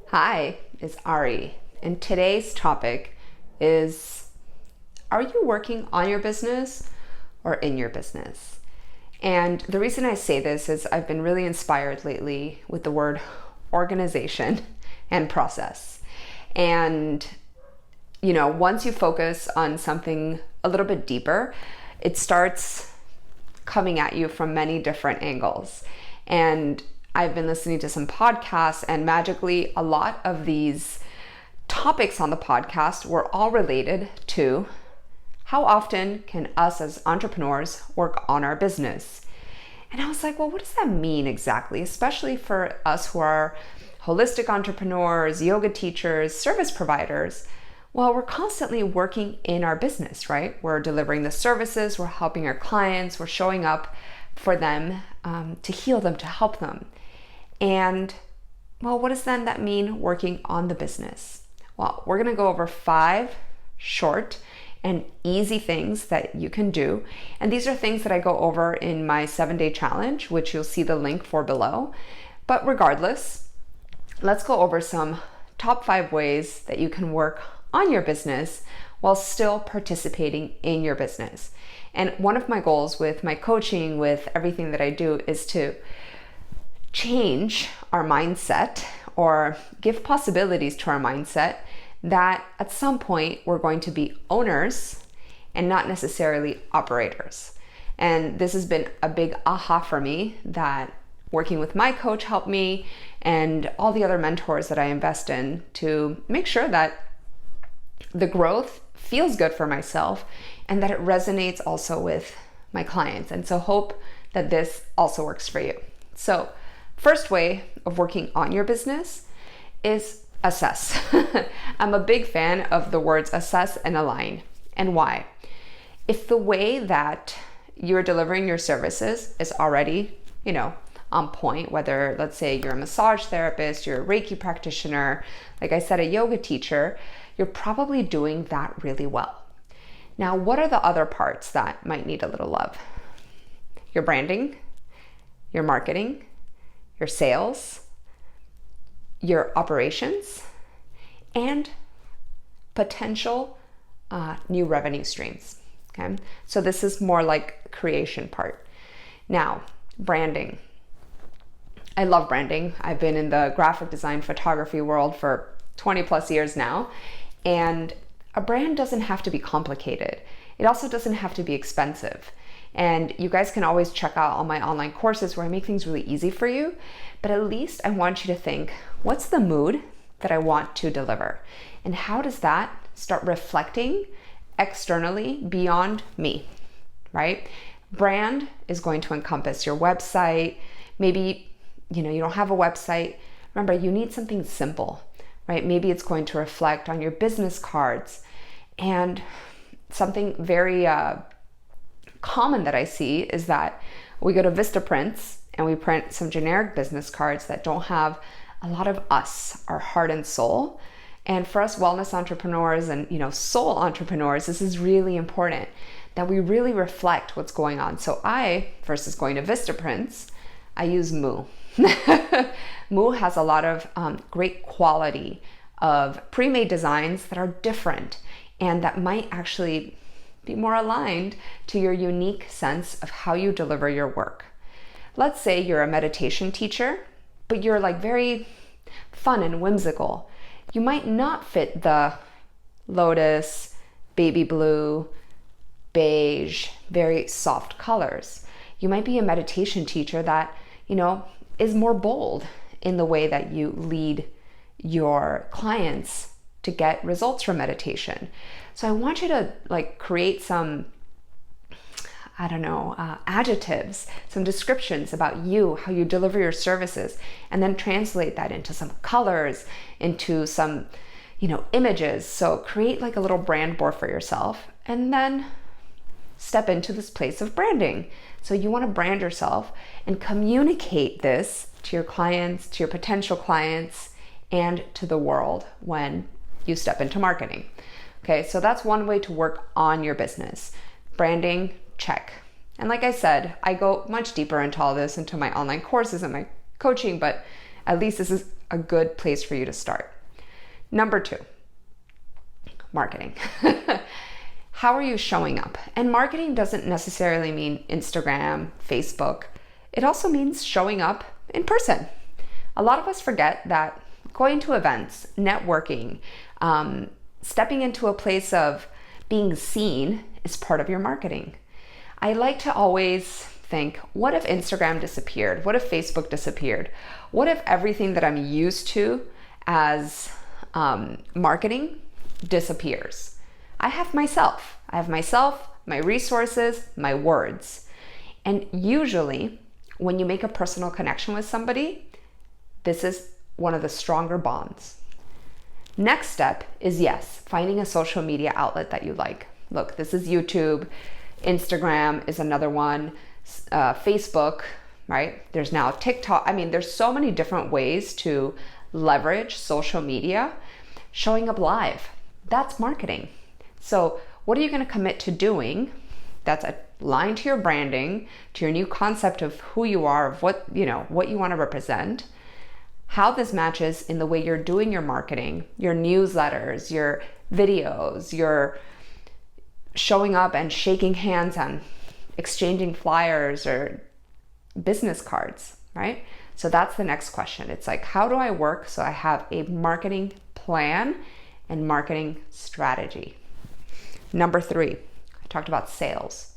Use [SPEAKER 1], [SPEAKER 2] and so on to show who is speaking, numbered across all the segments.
[SPEAKER 1] Hi, it's Ari, and today's topic is, are you working on your business or in your business? And the reason I say this is I've been really inspired lately with the word organization and process. And, once you focus on something a little bit deeper, it starts coming at you from many different angles. And I've been listening to some podcasts, and magically, a lot of these topics on the podcast were all related to how often can us as entrepreneurs work on our business. And I was like, well, what does that mean exactly? Especially for us who are holistic entrepreneurs, yoga teachers, service providers. Well, we're constantly working in our business, right? We're delivering the services, we're helping our clients, we're showing up for them, to heal them, to help them. And well, what does then that mean working on the business? Well, we're going to go over 5 short and easy things that you can do. And these are things that I go over in my 7-day challenge, which you'll see the link for below. But regardless, let's go over some top 5 ways that you can work on your business while still participating in your business. And one of my goals with my coaching, with everything that I do, is to change our mindset or give possibilities to our mindset that at some point we're going to be owners and not necessarily operators. And this has been a big aha for me, that working with my coach helped me and all the other mentors that I invest in to make sure that the growth feels good for myself and that it resonates also with my clients. And so hope that this also works for you. So first way of working on your business is assess. I'm a big fan of the words assess and align. And why? If the way that you're delivering your services is already, on point, whether let's say you're a massage therapist, you're a Reiki practitioner, like I said, a yoga teacher, you're probably doing that really well. Now, what are the other parts that might need a little love? Your branding, your marketing, your sales, your operations, and potential new revenue streams. Okay, so this is more like creation part. Now, branding. I love branding. I've been in the graphic design photography world for 20 plus years now, and a brand doesn't have to be complicated. It also doesn't have to be expensive. And you guys can always check out all my online courses where I make things really easy for you. But at least I want you to think, what's the mood that I want to deliver? And how does that start reflecting externally beyond me, right? Brand is going to encompass your website. Maybe, you don't have a website. Remember, you need something simple, right? Maybe it's going to reflect on your business cards. And something very common that I see is that we go to Vistaprints and we print some generic business cards that don't have a lot of us, our heart and soul. And for us wellness entrepreneurs and soul entrepreneurs, this is really important that we really reflect what's going on. So I, versus going to Vistaprints, I use Moo. Moo has a lot of great quality of pre-made designs that are different and that might actually be more aligned to your unique sense of how you deliver your work. Let's say you're a meditation teacher, but you're like very fun and whimsical. You might not fit the lotus, baby blue, beige, very soft colors. You might be a meditation teacher that, is more bold in the way that you lead your clients to get results from meditation. So I want you to create some, adjectives, some descriptions about you, how you deliver your services, and then translate that into some colors, into some, images. So create a little brand board for yourself and then step into this place of branding. So you want to brand yourself and communicate this to your clients, to your potential clients, and to the world when you step into marketing. Okay, so that's one way to work on your business. Branding, check. And like I said, I go much deeper into all this, into my online courses and my coaching, but at least this is a good place for you to start. Number 2, marketing. How are you showing up? And marketing doesn't necessarily mean Instagram, Facebook. It also means showing up in person. A lot of us forget that going to events, networking, stepping into a place of being seen is part of your marketing. I like to always think, what if Instagram disappeared? What if Facebook disappeared? What if everything that I'm used to as marketing disappears? I have myself, my resources, my words. And usually when you make a personal connection with somebody, this is one of the stronger bonds. Next step is, yes, finding a social media outlet that you like. Look, this is YouTube. Instagram is another one. Facebook, right? There's now TikTok. I mean, there's so many different ways to leverage social media. Showing up live, that's marketing. So what are you going to commit to doing that's aligned to your branding, to your new concept of who you are, of what you want to represent, how this matches in the way you're doing your marketing, your newsletters, your videos, your showing up and shaking hands and exchanging flyers or business cards, right? So that's the next question. It's like, how do I work so I have a marketing plan and marketing strategy? Number 3, I talked about sales.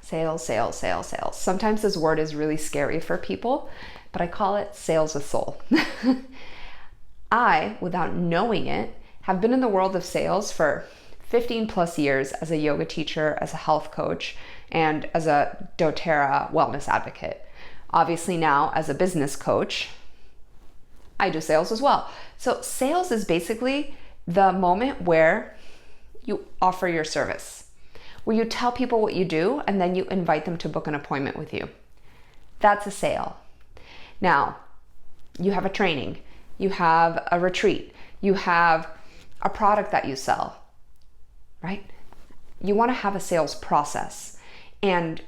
[SPEAKER 1] Sales. Sometimes this word is really scary for people, but I call it sales with soul. I, without knowing it, have been in the world of sales for 15 plus years as a yoga teacher, as a health coach, and as a doTERRA wellness advocate. Obviously now as a business coach, I do sales as well. So sales is basically the moment where you offer your service, where you tell people what you do and then you invite them to book an appointment with you. That's a sale. Now, you have a training, you have a retreat, you have a product that you sell, right? You want to have a sales process. And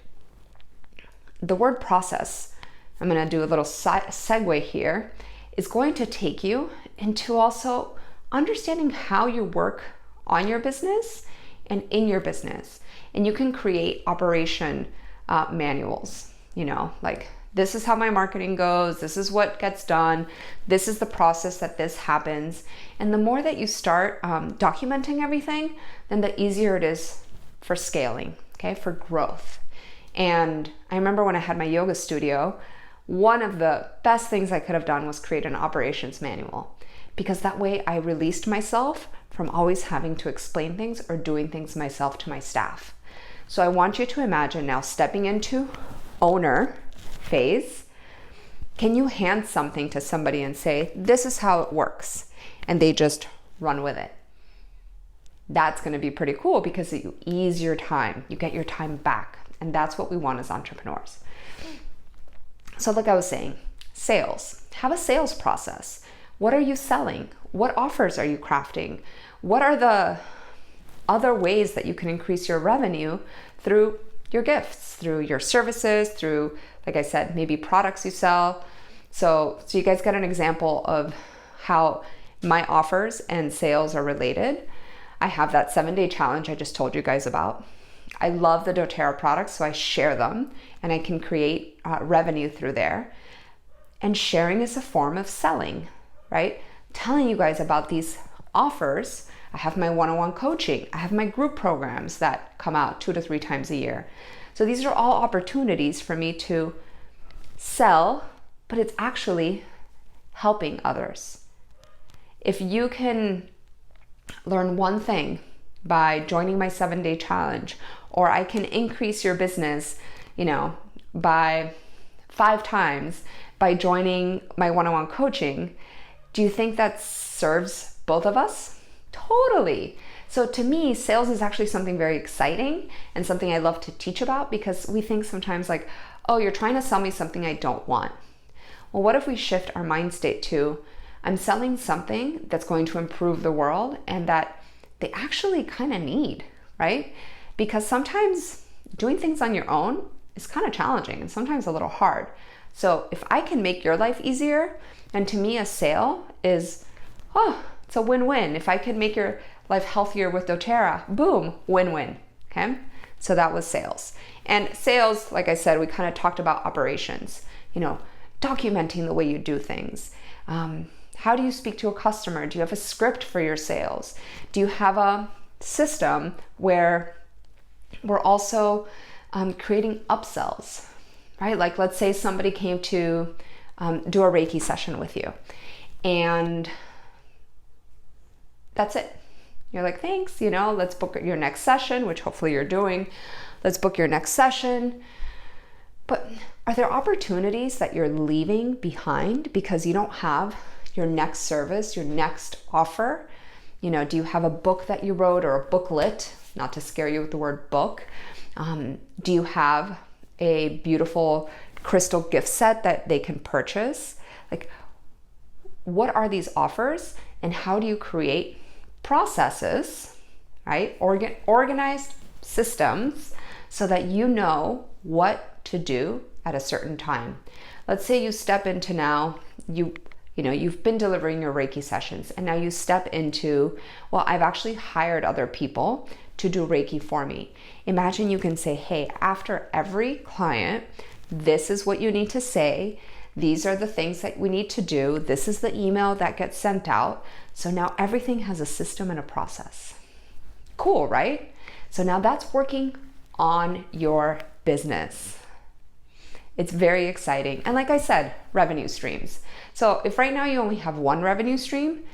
[SPEAKER 1] the word process, I'm going to do a little segue here, is going to take you into also understanding how you work on your business and in your business. And you can create operation manuals, like this is how my marketing goes, this is what gets done, this is the process that this happens. And the more that you start documenting everything, then the easier it is for scaling, okay, for growth. And I remember when I had my yoga studio, one of the best things I could have done was create an operations manual, because that way I released myself from always having to explain things or doing things myself to my staff. So I want you to imagine now stepping into owner phase. Can you hand something to somebody and say, this is how it works, and they just run with it? That's going to be pretty cool because you ease your time, you get your time back, and that's what we want as entrepreneurs. So like I was saying, sales. Have a sales process. What are you selling? What offers are you crafting? What are the other ways that you can increase your revenue through your gifts, through your services, through, like I said, maybe products you sell? So you guys get an example of how my offers and sales are related. I have that 7-day challenge I just told you guys about. I love the doTERRA products, so I share them and I can create revenue through there. And sharing is a form of selling, right? Telling you guys about these offers. I have my one-on-one coaching. I have my group programs that come out 2 to 3 times a year. So these are all opportunities for me to sell, but it's actually helping others. If you can learn one thing by joining my 7-day challenge, or I can increase your business, by 5 times by joining my one-on-one coaching, do you think that serves both of us? Totally. So to me, sales is actually something very exciting and something I love to teach about, because we think sometimes like, oh, you're trying to sell me something I don't want. Well, what if we shift our mind state to, I'm selling something that's going to improve the world and that they actually kind of need, right? Because sometimes doing things on your own is kind of challenging and sometimes a little hard. So if I can make your life easier, and to me a sale is, it's a win-win. If I can make your life healthier with doTERRA, boom, win-win, okay? So that was sales. And sales, like I said, we kind of talked about operations, documenting the way you do things. How do you speak to a customer? Do you have a script for your sales? Do you have a system where we're also creating upsells, right? Like let's say somebody came to do a Reiki session with you, and that's it. You're like, thanks, let's book your next session, which hopefully you're doing. Let's book your next session. But are there opportunities that you're leaving behind because you don't have your next service, your next offer? Do you have a book that you wrote or a booklet? Not to scare you with the word book. Do you have a beautiful crystal gift set that they can purchase? Like, what are these offers, and how do you create processes, right? Organized systems so that you know what to do at a certain time. Let's say you step into now, you've been delivering your Reiki sessions, and now you step into, well, I've actually hired other people to do Reiki for me. Imagine you can say, hey, after every client, this is what you need to say. These are the things that we need to do. This is the email that gets sent out. So now everything has a system and a process. Cool, right? So now that's working on your business. It's very exciting. And like I said, revenue streams. So if right now you only have one revenue stream,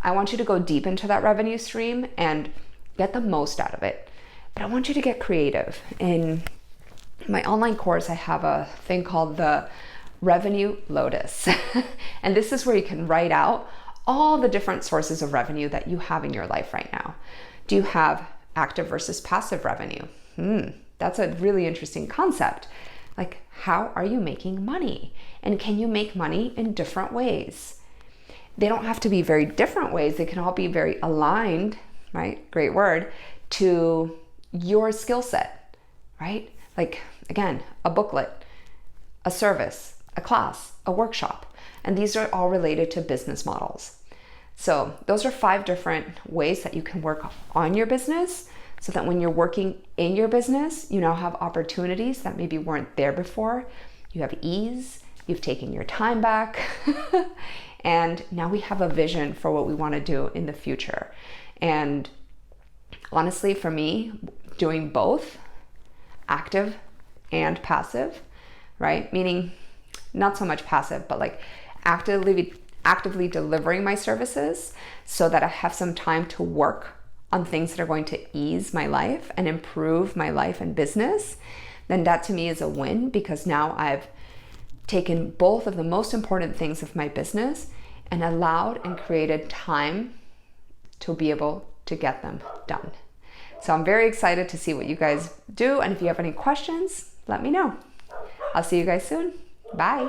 [SPEAKER 1] I want you to go deep into that revenue stream and get the most out of it. But I want you to get creative. In my online course, I have a thing called the Revenue Lotus. And this is where you can write out all the different sources of revenue that you have in your life right now. Do you have active versus passive revenue? That's a really interesting concept. Like, how are you making money? And can you make money in different ways? They don't have to be very different ways. They can all be very aligned, right? Great word, to your skill set, right? Like, again, a booklet, a service, a class, a workshop. And these are all related to business models. So those are 5 different ways that you can work on your business, so that when you're working in your business, you now have opportunities that maybe weren't there before. You have ease, you've taken your time back, and now we have a vision for what we want to do in the future. And honestly, for me, doing both, active and passive, right? Meaning not so much passive, but like actively delivering my services so that I have some time to work on things that are going to ease my life and improve my life and business, then that to me is a win, because now I've taken both of the most important things of my business and allowed and created time to be able to get them done. So I'm very excited to see what you guys do. And if you have any questions, let me know. I'll see you guys soon. Bye.